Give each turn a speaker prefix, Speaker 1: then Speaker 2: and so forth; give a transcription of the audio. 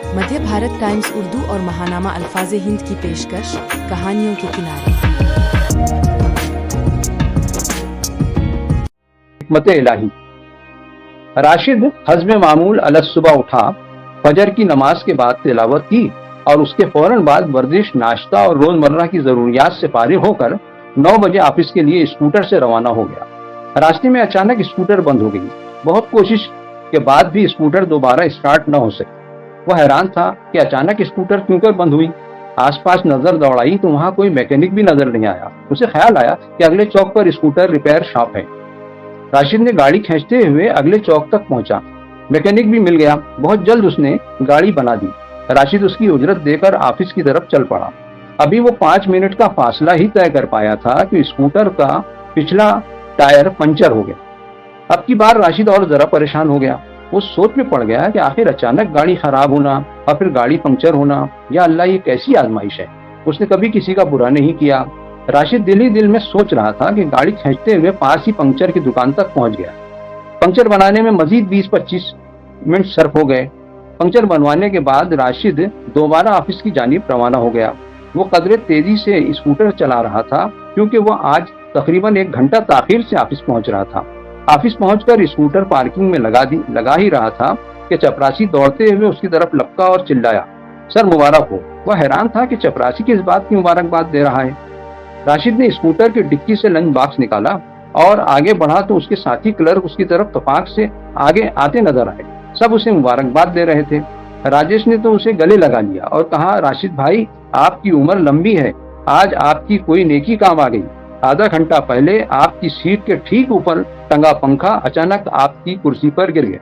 Speaker 1: मध्य Bharat times Urdu और महानामा अल्फाज़े हिंद की पेशकश, कहानियों के किनारे।
Speaker 2: हिकमत इलाही। राशिद हज़्म मामूल अलस-सुबह उठा, फजर की नमाज के बाद तिलावत की और उसके फौरन बाद वर्जिश, नाश्ता और रोजमर्रा की जरूरियात से फारिग होकर 9 बजे ऑफिस के लिए स्कूटर से रवाना हो गया। रास्ते में अचानक स्कूटर बंद हो गई। बहुत कोशिश के बाद भी स्कूटर दोबारा स्टार्ट न हो सकी। वह हैरान था कि अचानक स्कूटर क्यों कर बंद हुई। आसपास नजर दौड़ाई तो वहां कोई मैकेनिक भी नजर नहीं आया। उसे ख्याल आया कि अगले चौक पर स्कूटर रिपेयर शॉप है। राशिद ने गाड़ी खींचते हुए अगले चौक तक पहुंचा। मैकेनिक भी मिल गया। बहुत जल्द उसने गाड़ी बना दी। राशिद उसकी उजरत देकर ऑफिस की तरफ चल पड़ा। अभी वो 5 मिनट का फासला ही तय कर पाया था कि स्कूटर का पिछला टायर पंचर हो गया। अब की बार राशिद और जरा परेशान हो गया। वो सोच में पड़ गया कि आखिर अचानक गाड़ी खराब होना और फिर गाड़ी पंक्चर होना, या अल्लाह ये कैसी आजमाइश है। उसने कभी किसी का बुरा नहीं किया। राशिद दिल ही दिल में सोच रहा था कि गाड़ी खींचते हुए पास ही पंक्चर की दुकान तक पहुंच गया। पंक्चर बनाने में मजीद 20-25 मिनट सर्फ हो गए। पंक्चर बनवाने के बाद राशिद दोबारा ऑफिस की जानिब रवाना हो गया। वो कदरे तेजी से स्कूटर चला रहा था क्योंकि वो आज तकरीबन 1 घंटा ताखीर से ऑफिस पहुंच रहा था। ऑफिस पहुंचकर स्कूटर पार्किंग में लगा ही रहा था कि चपरासी दौड़ते हुए उसकी तरफ लपका और चिल्लाया, सर मुबारक हो। वह हैरान था कि चपरासी किस बात की मुबारकबाद दे रहा है। राशिद ने स्कूटर की डिक्की से लंच बॉक्स निकाला और आगे बढ़ा तो उसके साथी क्लर्क उसकी तरफ तपाक से आगे आते नजर आए। सब उसे मुबारकबाद दे रहे थे। राजेश ने तो उसे गले लगा लिया और कहा, राशिद भाई आपकी उम्र लंबी है, आज आपकी कोई नेकी काम आ गई। आधा घंटा पहले आपकी सीट के ठीक ऊपर टंगा पंखा अचानक आपकी कुर्सी पर गिर गया।